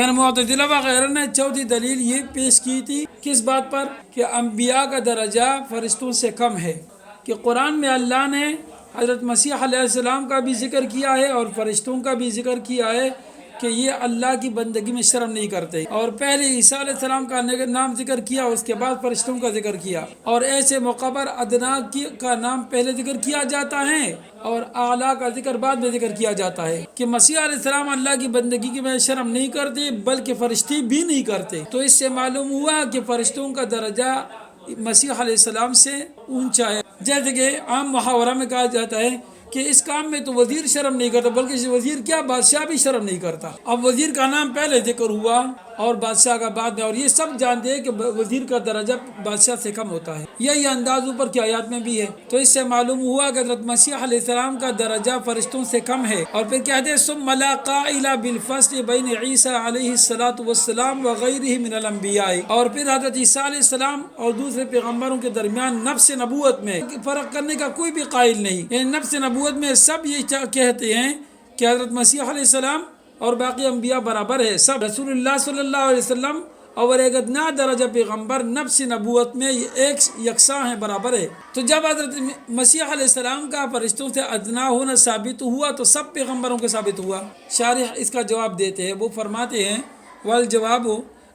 معتزلہ وغیرہ نے چوتھی دلیل یہ پیش کی تھی کس بات پر کہ انبیاء کا درجہ فرشتوں سے کم ہے، کہ قرآن میں اللہ نے حضرت مسیح علیہ السلام کا بھی ذکر کیا ہے اور فرشتوں کا بھی ذکر کیا ہے کہ یہ اللہ کی بندگی میں شرم نہیں کرتے، اور پہلے عیسیٰ علیہ السلام کا نام ذکر کیا، اس کے بعد فرشتوں کا ذکر کیا، اور ایسے موقع پر ادنا کا نام پہلے ذکر کیا جاتا ہے اور اعلیٰ کا ذکر بعد میں ذکر کیا جاتا ہے، کہ مسیح علیہ السلام اللہ کی بندگی میں شرم نہیں کرتے بلکہ فرشتے بھی نہیں کرتے۔ تو اس سے معلوم ہوا کہ فرشتوں کا درجہ مسیح علیہ السلام سے اونچا ہے، جیسے کہ عام محاورہ میں کہا جاتا ہے کہ اس کام میں تو وزیر شرم نہیں کرتا، بلکہ وزیر کیا بادشاہ بھی شرم نہیں کرتا۔ اب وزیر کا نام پہلے ذکر ہوا اور بادشاہ کا بعد میں، اور یہ سب جانتے ہیں کہ وزیر کا درجہ بادشاہ سے کم ہوتا ہے، یہی انداز اوپر کی آیات میں بھی ہے۔ تو اس سے معلوم ہوا کہ حضرت مسیح علیہ السلام کا درجہ فرشتوں سے کم ہے، اور پھر کہتے ہیں ثم لا قائل بالفصل بین عیسیٰ علیہ الصلاۃ والسلام وغیرہ من الانبیاء، اور پھر حضرت عیسیٰ علیہ السلام اور دوسرے پیغمبروں کے درمیان نفس نبوت میں فرق کرنے کا کوئی بھی قائل نہیں، یعنی نفس نبوت میں سب یہ کہتے ہیں کہ حضرت مسیح علیہ السلام اور باقی انبیاء برابر ہے، سب رسول اللہ صلی اللہ علیہ وسلم اور ایک ادنا درجہ پیغمبر نفس نبوت میں ایک یکساں ہیں، برابر ہے۔ تو جب حضرت مسیح علیہ السلام کا فرشتوں سے ادنا ہونا ثابت ہوا تو سب پیغمبروں کے ثابت ہوا۔ شارح اس کا جواب دیتے ہیں، وہ فرماتے ہیں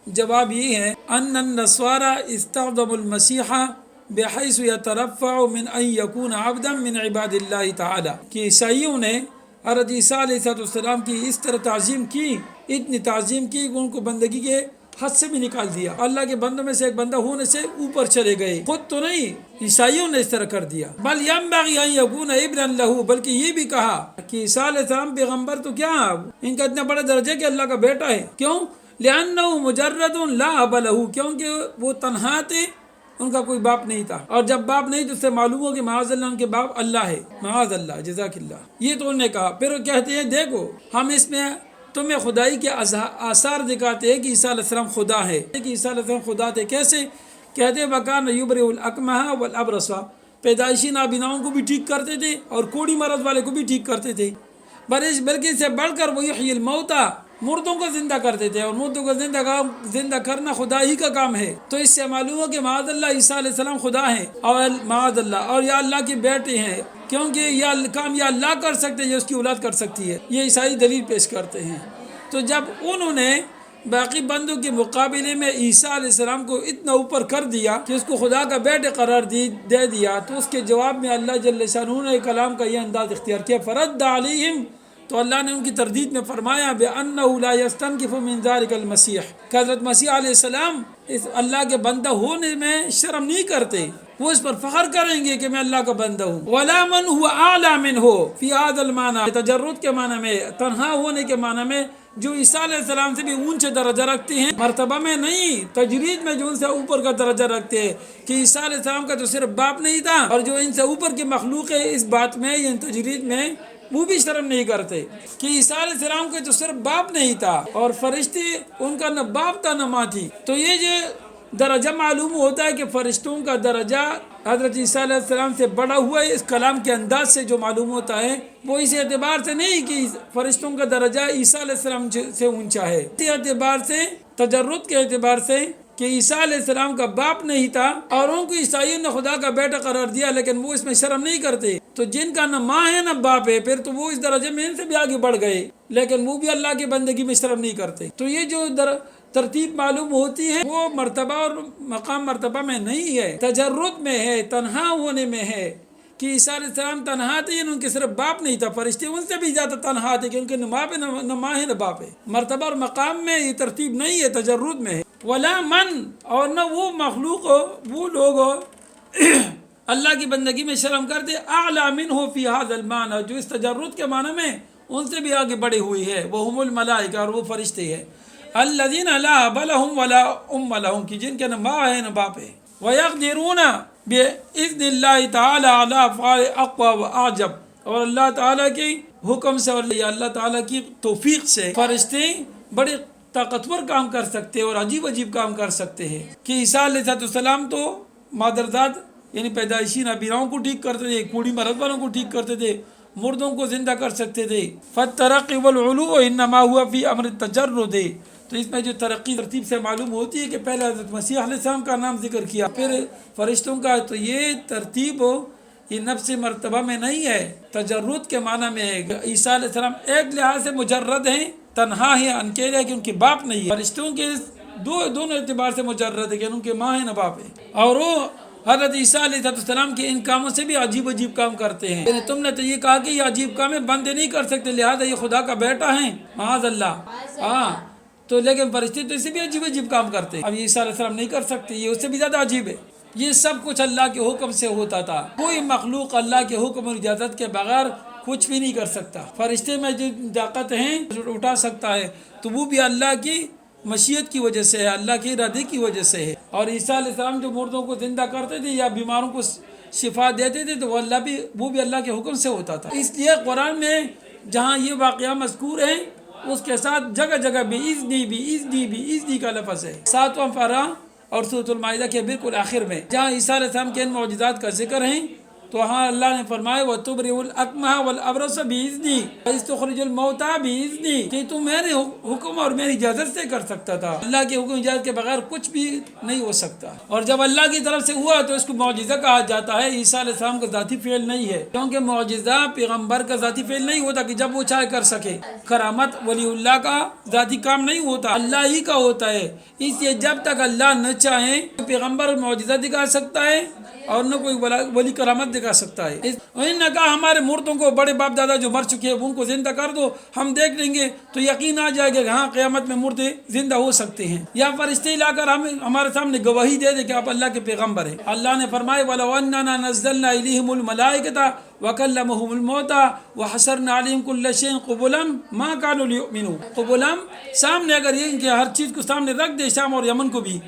جواب یہ ہے ان النصارى استخدموا المسیح بحیث یترفع من ان یکون عبدا من عباد اللہ تعالی، کہ عیسائیوں نے حضرت عیسیٰ علیہ السلام کی اس طرح تعظیم کی، اتنی تعظیم کی کہ ان کو بندگی کے حد سے بھی نکال دیا، اللہ کے بندوں میں سے ایک بندہ ہونے سے اوپر چلے گئے، خود تو نہیں، عیسائیوں نے اس طرح کر دیا۔ بل ینبغی ان یکون ابنا لہ، بلکہ یہ بھی کہا کہ عیسیٰ علیہ السلام پیغمبر تو کیا ان کا اتنا بڑا درجہ کہ اللہ کا بیٹا ہے، کیوں؟ لأنہ مجرد لا اب لہ، کیونکہ وہ تنہا تھے، ان کا کوئی باپ نہیں تھا، اور جب باپ نہیں تو اس سے معلوم ہو کہ معاذ اللہ ان کے باپ اللہ ہے، معاذ اللہ، جزاک اللہ۔ یہ تو انہوں نے کہا، پھر وہ کہتے ہیں دیکھو ہم اس میں تمہیں خدائی کے آثار دکھاتے ہیں کہ عیسیٰ علیہ السلام خدا ہے، کہ عیسیٰ علیہ السلام خدا تھے، کیسے؟ کہتے ہیں وَكَانَ يُبْرِئُ الْأَكْمَحَ وَالْأَبْرَصَ، پیدائشی نابیناؤں کو بھی ٹھیک کرتے تھے اور کوڑی مرض والے کو بھی ٹھیک کرتے تھے، بلکہ اس سے بڑھ کر وہ یحیی الموتیٰ، مردوں کو زندہ کرتے تھے، اور مردوں کو زندہ کرنا خدا ہی کا کام ہے۔ تو اس سے معلوم ہو کہ معاذ اللہ عیسیٰ علیہ السلام خدا ہیں، اور معاذ اللہ، اور یا اللہ کے بیٹے ہیں، کیونکہ یہ کام یا اللہ کر سکتے ہیں یا اس کی اولاد کر سکتی ہے، یہ عیسائی دلیل پیش کرتے ہیں۔ تو جب انہوں نے باقی بندوں کے مقابلے میں عیسیٰ علیہ السلام کو اتنا اوپر کر دیا کہ اس کو خدا کا بیٹے قرار دے دیا، تو اس کے جواب میں اللہ جل شانہ نے کلام کا یہ انداز اختیار کیا، فرد علیہم، تو اللہ نے ان کی تردید میں فرمایا بِأَنَّهُ لَا يَسْتَنْكِفُ مِنْ ذَلِكَ الْمَسِيحِ، کہ حضرت مسیح علیہ السلام اس اللہ کے بندہ ہونے میں شرم نہیں کرتے، وہ اس پر فخر کریں گے کہ میں اللہ کا بندہ ہوں۔ وَلَا مَنْ هُوَ أَعْلَى مِنْهُ فِي هَذَا الْمَعْنَى، تجرد کے معنی میں، تنہا ہونے کے معنی میں، جو عیسیٰ علیہ السلام سے بھی اونچے درجہ رکھتے ہیں، مرتبہ میں نہیں، تجرید میں جو ان سے اوپر کا درجہ رکھتے ہیں، کہ عیسیٰ علیہ السلام کا تو صرف باپ نہیں تھا، اور جو ان سے اوپر کی مخلوق ہے اس بات میں، یہ تجرید میں، وہ بھی شرم نہیں کرتے کہ عیسیٰ علیہ السلام کا تو صرف باپ نہیں تھا، اور فرشتے ان کا نہ باپ تھا نہ ماں تھی۔ تو یہ جو درجہ معلوم ہوتا ہے کہ فرشتوں کا درجہ حضرت عیسیٰ علیہ السلام سے بڑا ہوا ہے، اس کلام کے انداز سے جو معلوم ہوتا ہے، وہ اس اعتبار سے نہیں کہ فرشتوں کا درجہ عیسیٰ علیہ السلام سے اونچا ہے، اس اعتبار سے، تجرد کے اعتبار سے، کہ عیسیٰ علیہ السلام کا باپ نہیں تھا اور ان کو عیسائیوں نے خدا کا بیٹا قرار دیا، لیکن وہ اس میں شرم نہیں کرتے۔ تو جن کا نہ ماں ہے نہ باپ ہے، پھر تو وہ اس درجے میں ان سے بھی آگے بڑھ گئے، لیکن وہ بھی اللہ کی بندگی میں شرم نہیں کرتے۔ تو یہ جو ترتیب معلوم ہوتی ہے وہ مرتبہ اور مقام مرتبہ میں نہیں ہے، تجرد میں ہے، تنہا ہونے میں ہے، کہ عیسیٰ علیہ السلام تنہا تھے، ان کے صرف باپ نہیں تھا، فرشتے ان سے بھی زیادہ تنہا تھے کہ ان کے نہ باپ ہے نہ ماں ہے نہ باپ ہے۔ مرتبہ اور مقام میں یہ ترتیب نہیں ہے، تجرد میں ہے۔ ولا من، اور نہ وہ مخلوق ہو، وہ لوگ ہو اللہ کی بندگی میں شرم کرتے، اعلیٰ منہ فی ھذا المعنی، جو اس تجرد کے معنی میں ان سے بھی آگے بڑھی ہوئی ہے، وہ ہم الملائکہ، اور وہ فرشتے ہیں، الذین لا اب لہم ولا ام لہم، کی جن کے نہ ماں ہے نہ باپ ہے، ویقدرون بإذن اللہ تعالی علی افعال اقوى واعجب، اور اللہ تعالیٰ کے حکم سے اور اللہ تعالیٰ کی توفیق سے فرشتے بڑے طاقتور کام کر سکتے اور عجیب عجیب کام کر سکتے ہیں، کہ عیسیٰ علیہ السلام تو مادرزاد یعنی پیدائشی نابیناؤں کو ٹھیک کرتے تھے، کوڑی مرض والوں کو ٹھیک کرتے تھے، مردوں کو زندہ کر سکتے تھے۔ فالترقی والعلو انما ہوا فی امر التجرد، تو اس میں جو ترتیب سے معلوم ہوتی ہے کہ پہلے حضرت مسیح علیہ السلام کا نام ذکر کیا، پھر فرشتوں کا، تو یہ ترتیب یہ نفس مرتبہ میں نہیں ہے، تجرد کے معنی میں ہے۔ عیسیٰ علیہ السلام ایک لحاظ سے مجرد ہیں، تنہا ہیں، اکیلے ہیں کہ ان کے باپ نہیں ہے۔ فرشتوں کے دونوں اعتبار سے مجرد ہے کہ ان کے ماں ہے نہ باپ ہے، اور وہ حضرت عیسیٰ علیہ السلام کے ان کاموں سے بھی عجیب کام کرتے ہیں۔ یعنی تم نے تو یہ کہا کہ یہ عجیب کام ہے، بندے نہیں کر سکتے، لہذا یہ خدا کا بیٹا ہیں، معاذ اللہ۔ ہاں تو لیکن فرشتے تو اسے بھی عجیب کام کرتے ہیں، اب عیسیٰ علیہ السلام نہیں کر سکتے، یہ اس سے بھی زیادہ عجیب ہے۔ یہ سب کچھ اللہ کے حکم سے ہوتا تھا، کوئی مخلوق اللہ کے حکم اور اجازت کے بغیر کچھ بھی نہیں کر سکتا۔ فرشتے میں جو طاقت ہیں اٹھا سکتا ہے تو وہ بھی اللہ کی مشیت کی وجہ سے ہے، اللہ کے ارادے کی وجہ سے ہے۔ اور عیسیٰ علیہ السلام جو مردوں کو زندہ کرتے تھے یا بیماروں کو شفا دیتے تھے تو وہ بھی اللہ کے حکم سے ہوتا تھا۔ اس لیے قرآن میں جہاں یہ واقعہ مذکور ہیں اس کے ساتھ جگہ جگہ بھی کا لفظ ہے۔ 7واں پارہ اور سورۃ المائدہ کے بالکل آخر میں جہاں عیسیٰ علیہ السلام کے ان معجزات کا ذکر ہے تو وہاں اللہ نے فرمایا وَتُبْرِئُ الْأَكْمَحَ وَالْأَبْرَصَ بِإِذْنِي وَتُخْرِجُ الْمَوْتَىٰ بِإِذْنِي، کہ تو میرے حکم اور میری اجازت سے کر سکتا تھا، اللہ کے حکم اجازت کے بغیر کچھ بھی نہیں ہو سکتا۔ اور جب اللہ کی طرف سے ہوا تو اس کو معجزہ کہا جاتا ہے، عیسیٰ علیہ السلام کا ذاتی فعل نہیں ہے، کیونکہ معجزہ پیغمبر کا ذاتی فعل نہیں ہوتا کہ جب وہ چاہے کر سکے۔ کرامت ولی اللہ کا ذاتی کام نہیں ہوتا، اللہ ہی کا ہوتا ہے۔ اس لیے جب تک اللہ نہ چاہے پیغمبر معجزہ دکھا سکتا ہے اور نہ کوئی ولی کرامت دکھا سکتا ہے۔ انہوں نے کہا ہمارے مردوں کو، بڑے باپ دادا جو مر چکے ہیں ان کو زندہ کر دو، ہم دیکھ لیں گے تو یقین آ جائے گا کہ ہاں قیامت میں مردے زندہ ہو سکتے ہیں۔ یا فرشتے لا کر ہمارے سامنے گواہی دے دے کہ آپ اللہ کے پیغمبر ہیں۔ اللہ نے فرمایا وَلَوْ أَنَّنَا نَزَّلْنَا إِلَيْهِمُ الْمَلَائِكَةَ وَكَلَّمَهُمُ الْمَوْتَىٰ وَحَشَرْنَا عَلَيْهِمْ كُلَّ شَيْءٍ قُبُلًا مَا كَانُوا لِيُؤْمِنُوا۔ قبلاً سامنے، اگر یہ ان کے ہر چیز کو سامنے رکھ دے، شام اور یمن کو بھی،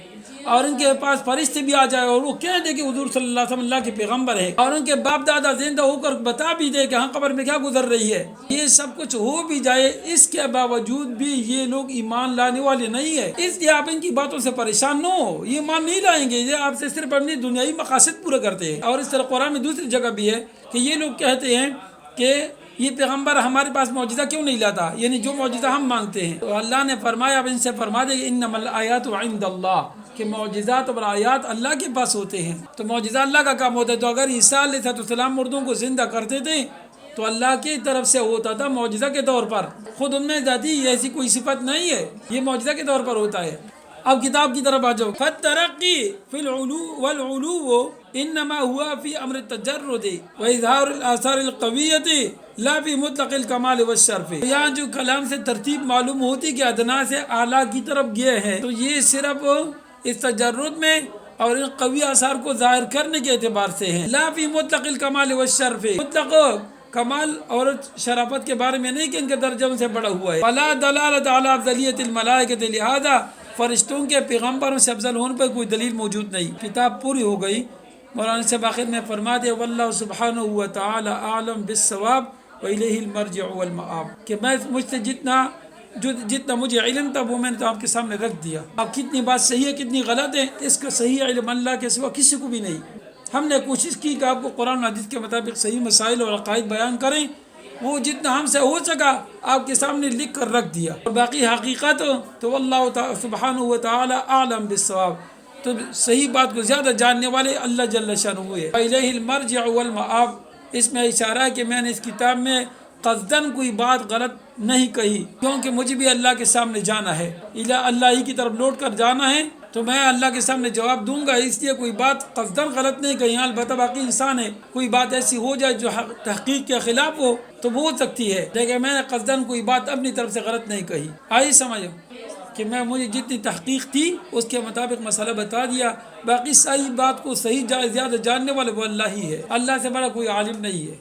اور ان کے پاس فرشتے بھی آ جائے اور وہ کہہ دے کہ حضور صلی اللہ علیہ وسلم اللہ کے پیغمبر ہے، اور ان کے باپ دادا زندہ ہو کر بتا بھی دے کہ ہاں قبر میں کیا گزر رہی ہے، یہ سب کچھ ہو بھی جائے، اس کے باوجود بھی یہ لوگ ایمان لانے والے نہیں ہے۔ اس لیے آپ ان کی باتوں سے پریشان نہ ہو، یہ ایمان نہیں لائیں گے، یہ آپ سے صرف اپنی دنیائی مقاصد پورے کرتے ہیں۔ اور اس طرح قرآن میں دوسری جگہ بھی ہے کہ یہ لوگ کہتے ہیں کہ یہ پیغمبر ہمارے پاس معجزہ کیوں نہیں لاتا، یعنی جو معجزہ ہم مانگتے ہیں۔ تو اللہ نے فرمایا، اب ان سے فرما دے کہ انما الآیات عند اللہ، کہ معجزات اور آیات اللہ کے پاس ہوتے ہیں، تو معجزہ اللہ کا کام ہوتا ہے۔ تو اگر عیسیٰ علیہ السلام مردوں کو زندہ کرتے تھے تو اللہ کی طرف سے ہوتا تھا معجزہ کے طور پر، خود ان میں ذاتی ایسی کوئی صفت نہیں ہے، یہ معجزہ کے طور پر ہوتا ہے۔ اب کتاب کی طرف آ جاؤ۔ فالترقی فی العلو والعلو انما ہوا فی امر التجرد واظہار الاثار القویۃ لا فی مطلق الکمال والشرف۔ یہاں جو کلام سے ترتیب معلوم ہوتی کہ ادنا سے اعلیٰ کی طرف گئے ہیں، تو یہ صرف اس تجرد میں اور ان قوی آثار کو ظاہر کرنے کے اعتبار سے ہیں، لا فی مطلق الکمال والشرف، مطلق کمال اور شرافت کے بارے میں نہیں کہ ان کے درجہ ان سے بڑا ہوا ہے۔ فلا دلالت علی افضلیت الملائکۃ، لہذا فرشتوں کے پیغمبروں سے افضل ہونے پر کوئی دلیل موجود نہیں۔ کتاب پوری ہو گئی۔ مولانا صاحب آخر میں فرما دے واللہ سبحانہ وتعالی اعلم بالصواب والیہ المرجع والمآب، کہ میں مجھ سے جتنا مجھے علم تھا وہ میں نے تو آپ کے سامنے رکھ دیا۔ اب کتنی بات صحیح ہے کتنی غلط ہے اس کا صحیح علم اللہ کے سوا کسی کو بھی نہیں۔ ہم نے کوشش کی کہ آپ کو قرآن و حدیث کے مطابق صحیح مسائل اور عقائد بیان کریں، وہ جتنا ہم سے ہو سکا آپ کے سامنے لکھ کر رکھ دیا، اور باقی حقیقت تو اللہ سبحانہ وتعالی اعلم بالصواب، تو صحیح بات کو زیادہ جاننے والے اللہ جل شانہ ہے۔ الیہ المرجع والمآب، اس میں اشارہ ہے کہ میں نے اس کتاب میں قصداً کوئی بات غلط نہیں کہی، کیونکہ مجھے بھی اللہ کے سامنے جانا ہے، اللہ ہی کی طرف لوٹ کر جانا ہے، تو میں اللہ کے سامنے جواب دوں گا، اس لیے کوئی بات قصداً غلط نہیں کہی۔ البتہ باقی انسان ہے، کوئی بات ایسی ہو جائے جو تحقیق کے خلاف ہو تو وہ ہو سکتی ہے، لیکن میں نے قصداً کوئی بات اپنی طرف سے غلط نہیں کہی۔ آئی سمجھو کہ مجھے جتنی تحقیق تھی اس کے مطابق مسئلہ بتا دیا، باقی صحیح بات کو صحیح زیادہ جاننے والے وہ اللہ ہی ہے، اللہ سے بڑا کوئی عالم نہیں ہے۔